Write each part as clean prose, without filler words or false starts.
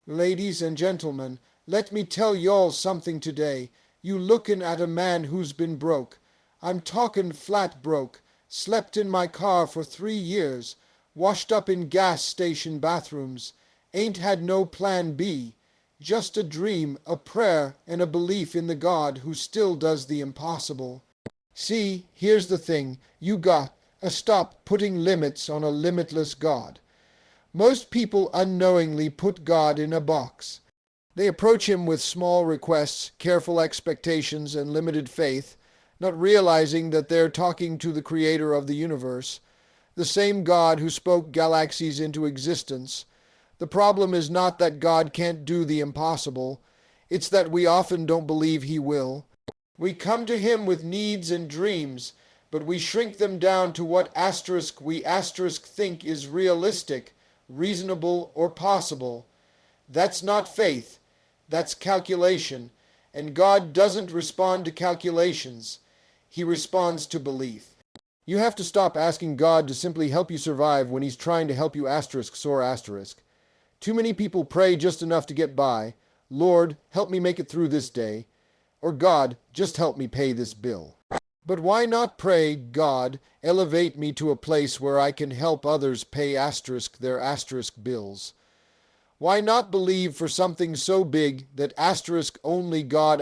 Ladies and gentlemen, let me tell y'all something today. You lookin' at a man who's been broke. I'm talkin' flat broke. Slept in my car for 3 years. Washed up in gas station bathrooms. Ain't had no plan B. Just a dream, a prayer, and a belief in the God who still does the impossible. See, here's the thing. You got to stop putting limits on a limitless God. Most people unknowingly put God in a box. They approach him with small requests, careful expectations, and limited faith, not realizing that they're talking to the creator of the universe, the same God who spoke galaxies into existence. The problem is not that God can't do the impossible. It's that we often don't believe he will. We come to him with needs and dreams, but we shrink them down to what we think is realistic, reasonable, or possible. That's not faith. That's calculation. And God doesn't respond to calculations. He responds to belief. You have to stop asking God to simply help you survive when he's trying to help you soar asterisk. Too many people pray just enough to get by. Lord, help me make it through this day. Or God, just help me pay this bill. But why not pray, God, elevate me to a place where I can help others pay their bills? Why not believe for something so big that only God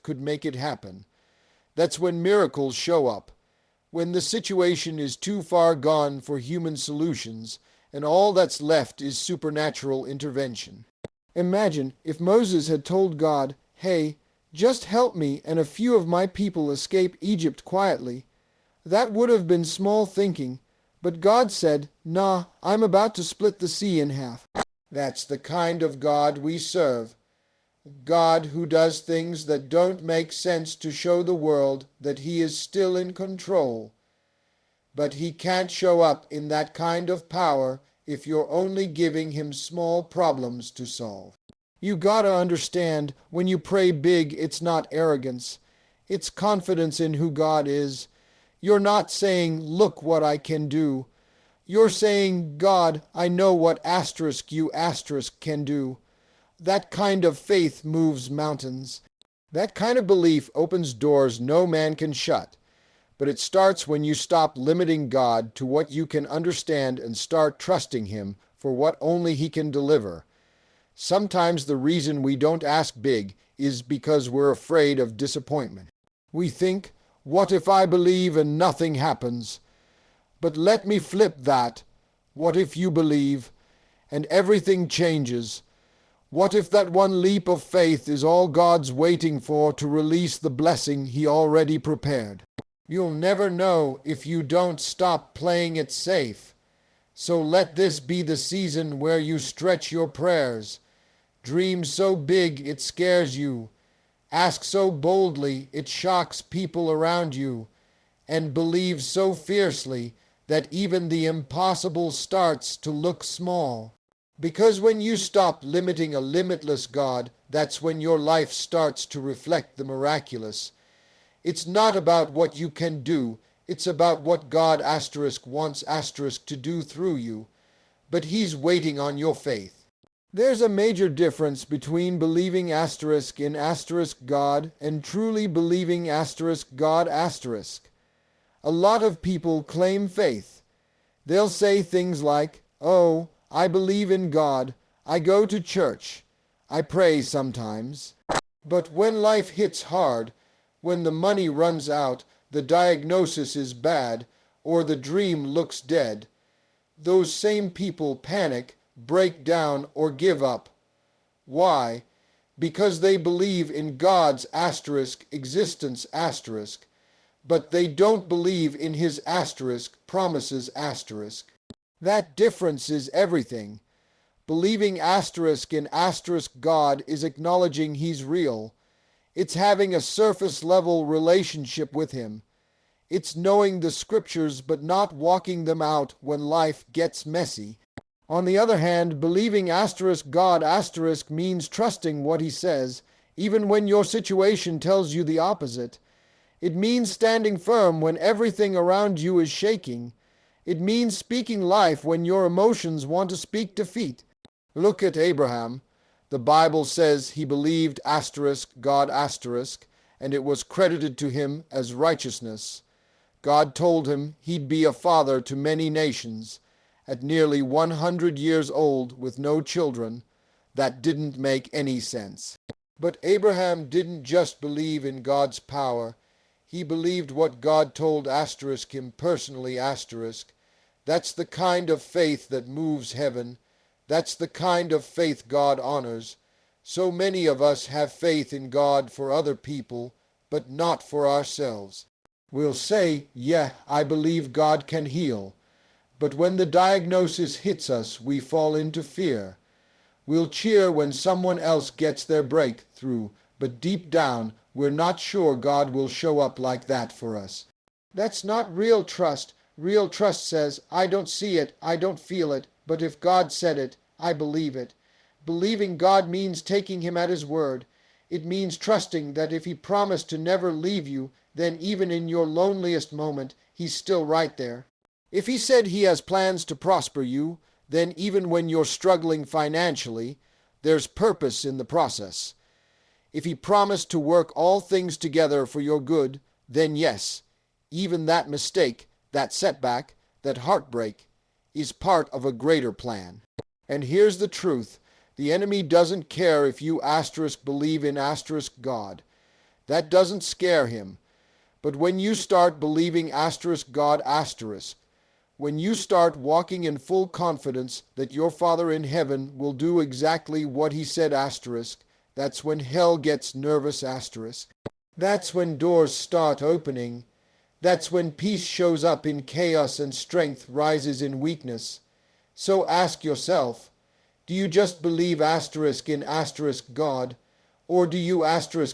could make it happen? That's when miracles show up. When the situation is too far gone for human solutions, and all that's left is supernatural intervention. Imagine if Moses had told God, hey, just help me and a few of my people escape Egypt quietly. That would have been small thinking, but God said, nah, I'm about to split the sea in half. That's the kind of God we serve. God who does things that don't make sense to show the world that he is still in control. But he can't show up in that kind of power if you're only giving him small problems to solve. You gotta understand, when you pray big, it's not arrogance. It's confidence in who God is. You're not saying, look what I can do. You're saying, God, I know what you can do. That kind of faith moves mountains. That kind of belief opens doors no man can shut. But it starts when you stop limiting God to what you can understand and start trusting him for what only he can deliver. Sometimes the reason we don't ask big is because we're afraid of disappointment. We think, what if I believe and nothing happens? But let me flip that. What if you believe and everything changes? What if that one leap of faith is all God's waiting for to release the blessing he already prepared? You'll never know if you don't stop playing it safe. So let this be the season where you stretch your prayers. Dream so big it scares you. Ask so boldly it shocks people around you. And believe so fiercely that even the impossible starts to look small. Because when you stop limiting a limitless God, that's when your life starts to reflect the miraculous. It's not about what you can do, it's about what God wants to do through you. But he's waiting on your faith. There's a major difference between believing in God and truly believing God. A lot of people claim faith. They'll say things like, oh, I believe in God, I go to church, I pray sometimes. But when life hits hard, when the money runs out, the diagnosis is bad, or the dream looks dead, those same people panic, break down, or give up. Why? Because they believe in God's existence but they don't believe in his promises . That difference is everything. Believing in God is acknowledging he's real. It's having a surface level relationship with him. It's knowing the scriptures but not walking them out when life gets messy. On the other hand, believing God means trusting what he says, even when your situation tells you the opposite. It means standing firm when everything around you is shaking. It means speaking life when your emotions want to speak defeat. Look at Abraham. The Bible says he believed God and it was credited to him as righteousness. God told him he'd be a father to many nations. At nearly 100 years old with no children, that didn't make any sense. But Abraham didn't just believe in God's power. He believed what God told him personally. That's the kind of faith that moves heaven. That's the kind of faith God honors. So many of us have faith in God for other people, but not for ourselves. We'll say, yeah, I believe God can heal. But when the diagnosis hits us, we fall into fear. We'll cheer when someone else gets their breakthrough, but deep down, we're not sure God will show up like that for us. That's not real trust. Real trust says, I don't see it, I don't feel it, but if God said it, I believe it. Believing God means taking him at his word. It means trusting that if he promised to never leave you, then even in your loneliest moment, he's still right there. If he said he has plans to prosper you, then even when you're struggling financially, there's purpose in the process. If he promised to work all things together for your good, then yes, even that mistake, that setback, that heartbreak is part of a greater plan. And here's the truth. The enemy doesn't care if you believe in God. That doesn't scare him. But when you start believing God, when you start walking in full confidence that your Father in heaven will do exactly what he said, that's when hell gets nervous, That's when doors start opening. That's when peace shows up in chaos and strength rises in weakness. So ask yourself, do you just believe in God? Or do you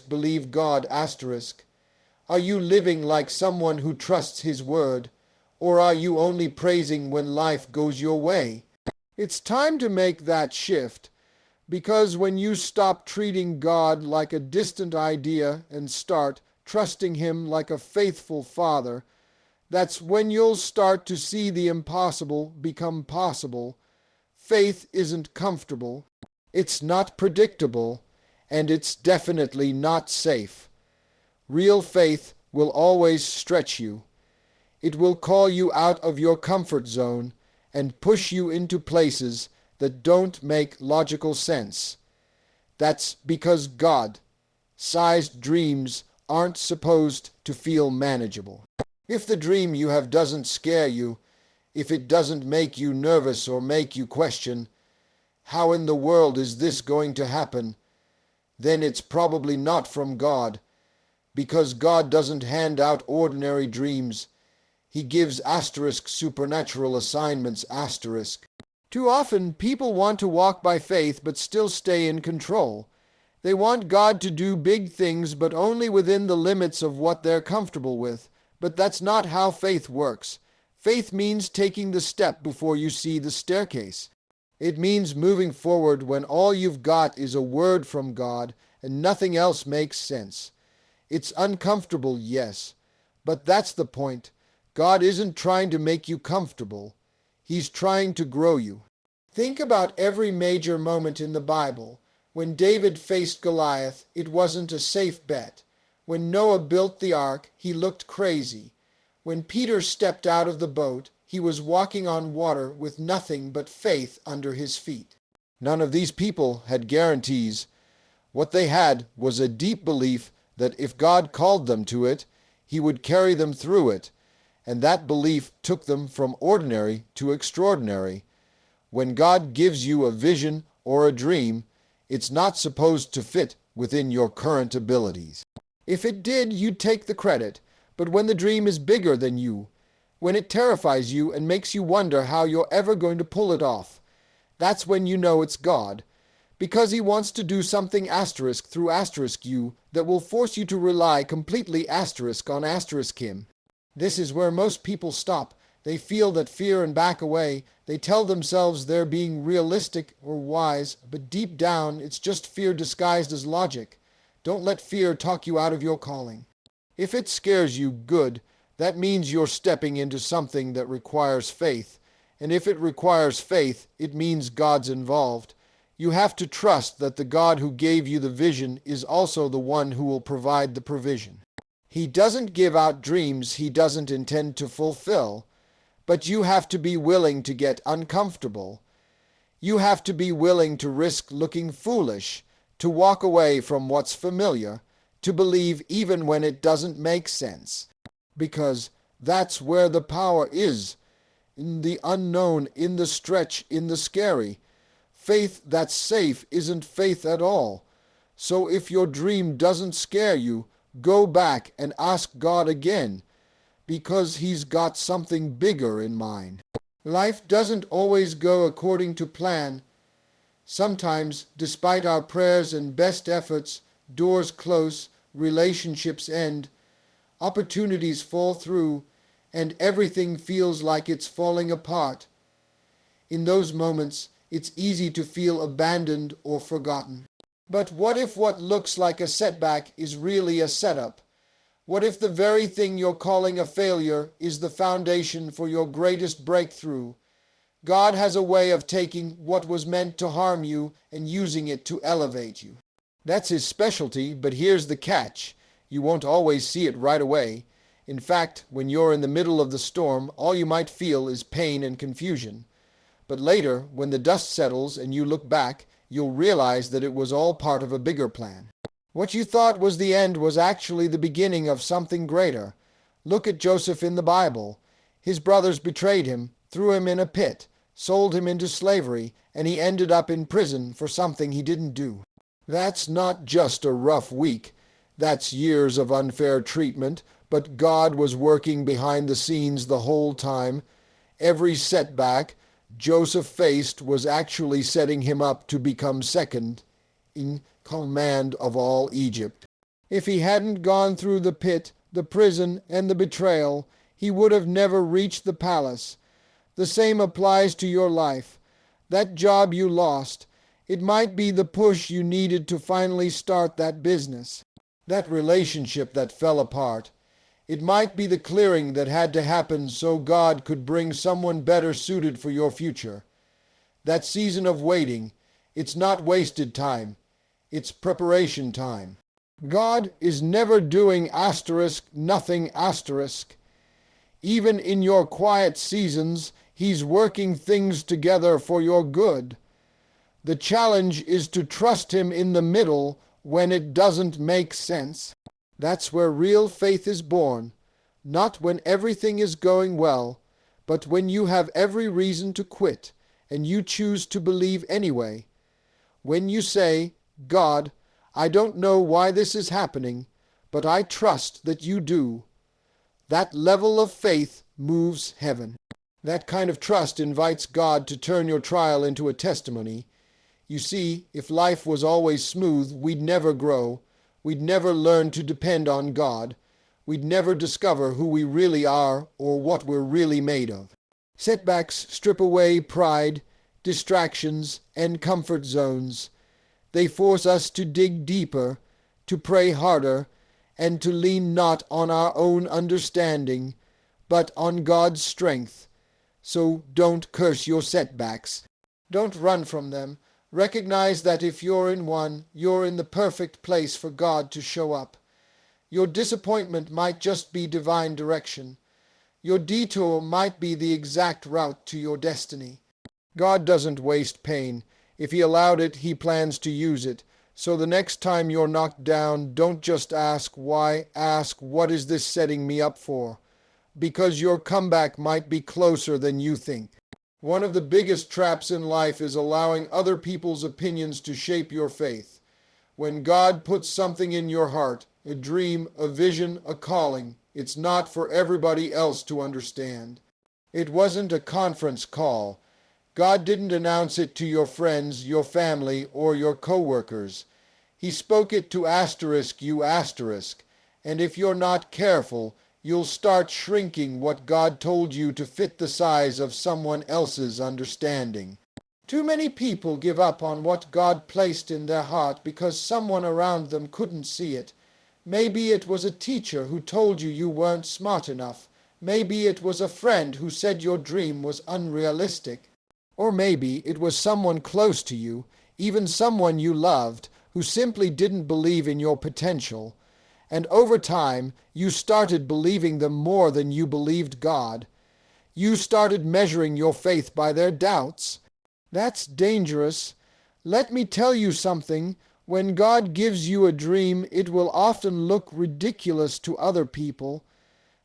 believe God? Are you living like someone who trusts his word? Or are you only praising when life goes your way? It's time to make that shift, because when you stop treating God like a distant idea and start trusting him like a faithful father, that's when you'll start to see the impossible become possible. Faith isn't comfortable, it's not predictable, and it's definitely not safe. Real faith will always stretch you. It will call you out of your comfort zone and push you into places that don't make logical sense. That's because God-sized dreams aren't supposed to feel manageable. If the dream you have doesn't scare you, if it doesn't make you nervous or make you question, how in the world is this going to happen? Then it's probably not from God, because God doesn't hand out ordinary dreams. He gives supernatural assignments. Too often, people want to walk by faith but still stay in control. They want God to do big things but only within the limits of what they're comfortable with. But that's not how faith works. Faith means taking the step before you see the staircase. It means moving forward when all you've got is a word from God and nothing else makes sense. It's uncomfortable, yes, but that's the point. God isn't trying to make you comfortable. He's trying to grow you. Think about every major moment in the Bible. When David faced Goliath, it wasn't a safe bet. When Noah built the ark, he looked crazy. When Peter stepped out of the boat, he was walking on water with nothing but faith under his feet. None of these people had guarantees. What they had was a deep belief that if God called them to it, he would carry them through it, and that belief took them from ordinary to extraordinary. When God gives you a vision or a dream, it's not supposed to fit within your current abilities. If it did, you'd take the credit. But when the dream is bigger than you, when it terrifies you and makes you wonder how you're ever going to pull it off, that's when you know it's God, because he wants to do something through you that will force you to rely completely on him. This is where most people stop. They feel that fear and back away. They tell themselves they're being realistic or wise, but deep down it's just fear disguised as logic. Don't let fear talk you out of your calling. If it scares you, good. That means you're stepping into something that requires faith. And if it requires faith, it means God's involved. You have to trust that the God who gave you the vision is also the one who will provide the provision. He doesn't give out dreams he doesn't intend to fulfill, but you have to be willing to get uncomfortable. You have to be willing to risk looking foolish, to walk away from what's familiar, to believe even when it doesn't make sense. Because that's where the power is, in the unknown, in the stretch, in the scary. Faith that's safe isn't faith at all. So if your dream doesn't scare you, go back and ask God again, because He's got something bigger in mind. Life doesn't always go according to plan. Sometimes, despite our prayers and best efforts, doors close, relationships end, opportunities fall through, and everything feels like it's falling apart. In those moments, it's easy to feel abandoned or forgotten. But what if what looks like a setback is really a setup? What if the very thing you're calling a failure is the foundation for your greatest breakthrough? God has a way of taking what was meant to harm you and using it to elevate you. That's His specialty, but here's the catch. You won't always see it right away. In fact, when you're in the middle of the storm, all you might feel is pain and confusion. But later, when the dust settles and you look back, you'll realize that it was all part of a bigger plan. What you thought was the end was actually the beginning of something greater. Look at Joseph in the Bible. His brothers betrayed him, threw him in a pit, sold him into slavery, and he ended up in prison for something he didn't do. That's not just a rough week. That's years of unfair treatment, but God was working behind the scenes the whole time. Every setback Joseph faced was actually setting him up to become second in command of all Egypt. If he hadn't gone through the pit, the prison, and the betrayal, he would have never reached the palace. The same applies to your life. That job you lost, it might be the push you needed to finally start that business. That relationship that fell apart, it might be the clearing that had to happen so God could bring someone better suited for your future. That season of waiting, it's not wasted time. It's preparation time. God is never doing nothing. Even in your quiet seasons, He's working things together for your good. The challenge is to trust Him in the middle when it doesn't make sense. That's where real faith is born, not when everything is going well, but when you have every reason to quit and you choose to believe anyway. When you say, God, I don't know why this is happening, but I trust that you do. That level of faith moves heaven. That kind of trust invites God to turn your trial into a testimony. You see, if life was always smooth, we'd never grow. We'd never learn to depend on God. We'd never discover who we really are or what we're really made of. Setbacks strip away pride, distractions, and comfort zones. They force us to dig deeper, to pray harder, and to lean not on our own understanding, but on God's strength. So don't curse your setbacks. Don't run from them. Recognize that if you're in one, you're in the perfect place for God to show up. Your disappointment might just be divine direction. Your detour might be the exact route to your destiny. God doesn't waste pain. If He allowed it, He plans to use it. So the next time you're knocked down, don't just ask why, ask what is this setting me up for? Because your comeback might be closer than you think. One of the biggest traps in life is allowing other people's opinions to shape your faith. When God puts something in your heart, a dream, a vision, a calling, it's not for everybody else to understand. It wasn't a conference call. God didn't announce it to your friends, your family, or your co-workers. He spoke it to you, and if you're not careful, you'll start shrinking what God told you to fit the size of someone else's understanding. Too many people give up on what God placed in their heart because someone around them couldn't see it. Maybe it was a teacher who told you weren't smart enough. Maybe it was a friend who said your dream was unrealistic. Or maybe it was someone close to you. even someone you loved, who simply didn't believe in your potential. And over time, you started believing them more than you believed God. You started measuring your faith by their doubts. That's dangerous. Let me tell you something. When God gives you a dream, it will often look ridiculous to other people.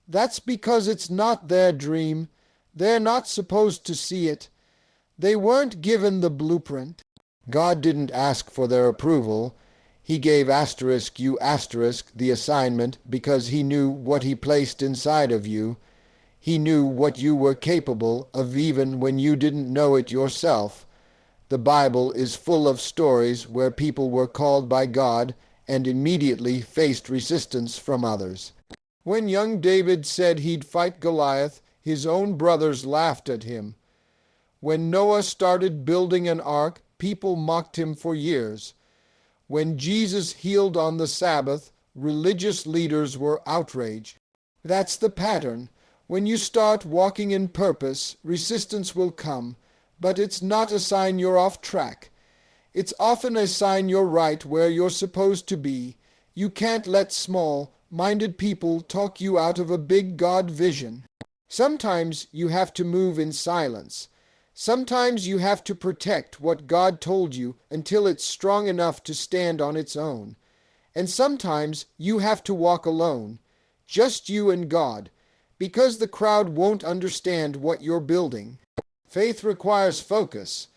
That's because it's not their dream. They're not supposed to see it. They weren't given the blueprint. God didn't ask for their approval. He gave you the assignment because he knew what he placed inside of you. He knew what you were capable of even when you didn't know it yourself. The Bible is full of stories where people were called by God and immediately faced resistance from others. When young David said he'd fight Goliath, his own brothers laughed at him. When Noah started building an ark, people mocked him for years. When Jesus healed on the Sabbath, religious leaders were outraged. That's the pattern. When you start walking in purpose, resistance will come, but it's not a sign you're off track. It's often a sign you're right where you're supposed to be. You can't let small-minded people talk you out of a big God vision. Sometimes you have to move in silence. Sometimes you have to protect what God told you until it's strong enough to stand on its own. And sometimes you have to walk alone, just you and God, because the crowd won't understand what you're building. Faith requires focus.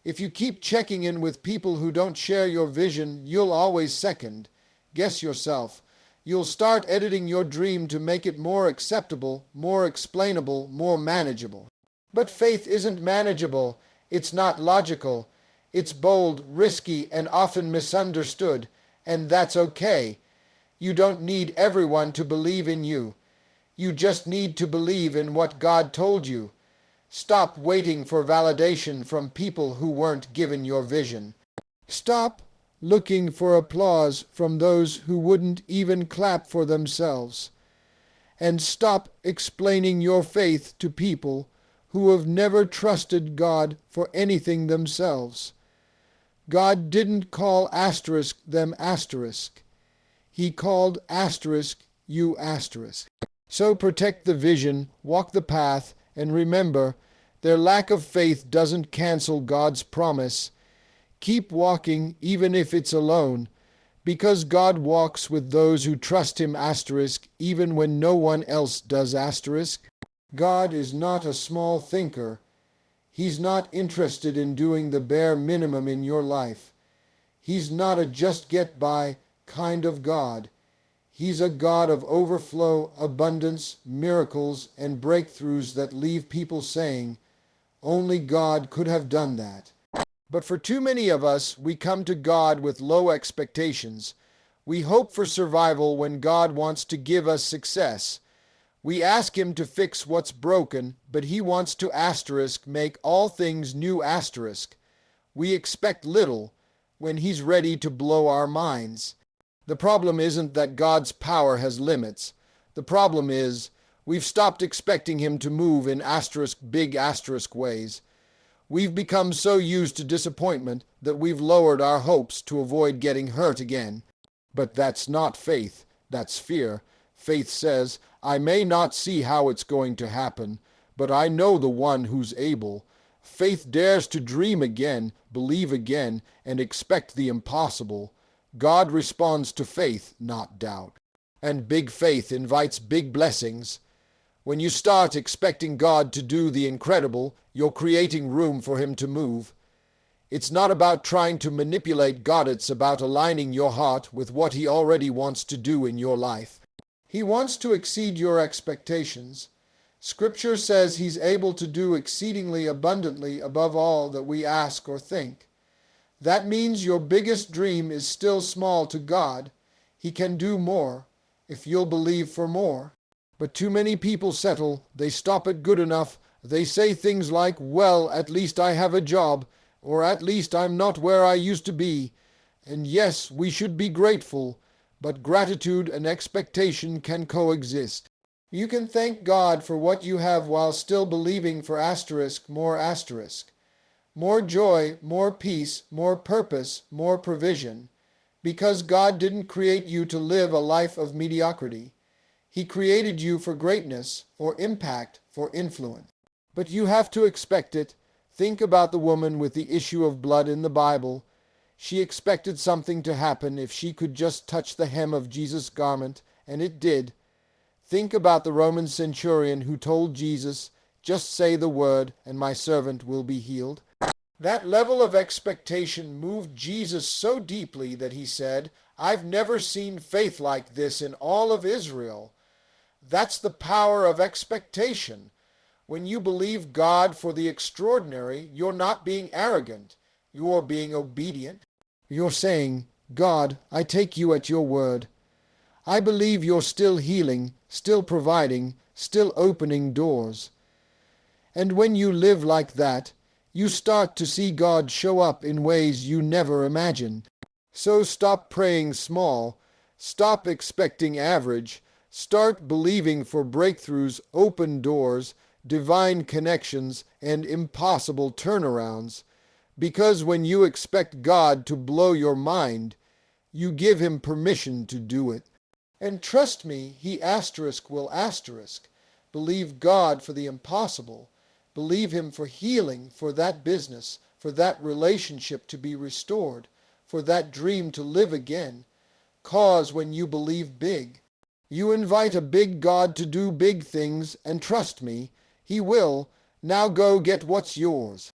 If you keep checking in with people who don't share your vision, you'll always second-guess yourself. You'll start editing your dream to make it more acceptable, more explainable, more manageable. But faith isn't manageable. It's not logical. It's bold, risky, and often misunderstood, and that's okay. You don't need everyone to believe in you. You just need to believe in what God told you. Stop waiting for validation from people who weren't given your vision. Stop looking for applause from those who wouldn't even clap for themselves. And stop explaining your faith to people who have never trusted God for anything themselves. God didn't call them asterisk. He called you asterisk. So protect the vision, walk the path, and remember, their lack of faith doesn't cancel God's promise. Keep walking even if it's alone, because God walks with those who trust him asterisk even when no one else does asterisk. God is not a small thinker. He's not interested in doing the bare minimum in your life. He's not a just-get-by kind of God. He's a God of overflow, abundance, miracles, and breakthroughs that leave people saying, only God could have done that. But for too many of us, we come to God with low expectations. We hope for survival when God wants to give us success. We ask him to fix what's broken, but he wants to make all things new asterisk. We expect little when he's ready to blow our minds. The problem isn't that God's power has limits. The problem is we've stopped expecting him to move in big asterisk ways. We've become so used to disappointment that we've lowered our hopes to avoid getting hurt again. But that's not faith, that's fear. Faith says, I may not see how it's going to happen, but I know the one who's able. Faith dares to dream again, believe again, and expect the impossible. God responds to faith, not doubt. And big faith invites big blessings. When you start expecting God to do the incredible, you're creating room for him to move. It's not about trying to manipulate God, it's about aligning your heart with what he already wants to do in your life. He wants to exceed your expectations. Scripture says he's able to do exceedingly abundantly above all that we ask or think. That means your biggest dream is still small to God. He can do more if you'll believe for more. But too many people settle. They stop at good enough. They say things like, well, at least I have a job, or at least I'm not where I used to be. And yes, we should be grateful, but gratitude and expectation can coexist. You can thank God for what you have while still believing for more asterisk. more joy, more peace, more purpose, more provision. Because God didn't create you to live a life of mediocrity. He created you for greatness, for impact, for influence. But you have to expect it. Think about the woman with the issue of blood in the Bible. She expected something to happen if she could just touch the hem of Jesus' garment, and it did. Think about the Roman centurion who told Jesus, "Just say the word, and my servant will be healed." That level of expectation moved Jesus so deeply that he said, "I've never seen faith like this in all of Israel." That's the power of expectation. When you believe God for the extraordinary, you're not being arrogant. You're being obedient. You're saying, "God, I take you at your word. I believe you're still healing, still providing, still opening doors." And when you live like that, you start to see God show up in ways you never imagined. So stop praying small. Stop expecting average. Start believing for breakthroughs, open doors, divine connections, and impossible turnarounds. Because when you expect God to blow your mind, you give him permission to do it. And trust me, he will asterisk. Believe God for the impossible. Believe him for healing, for that business, for that relationship to be restored, for that dream to live again. Cause when you believe big. You invite a big God to do big things, and trust me, he will. Now go get what's yours.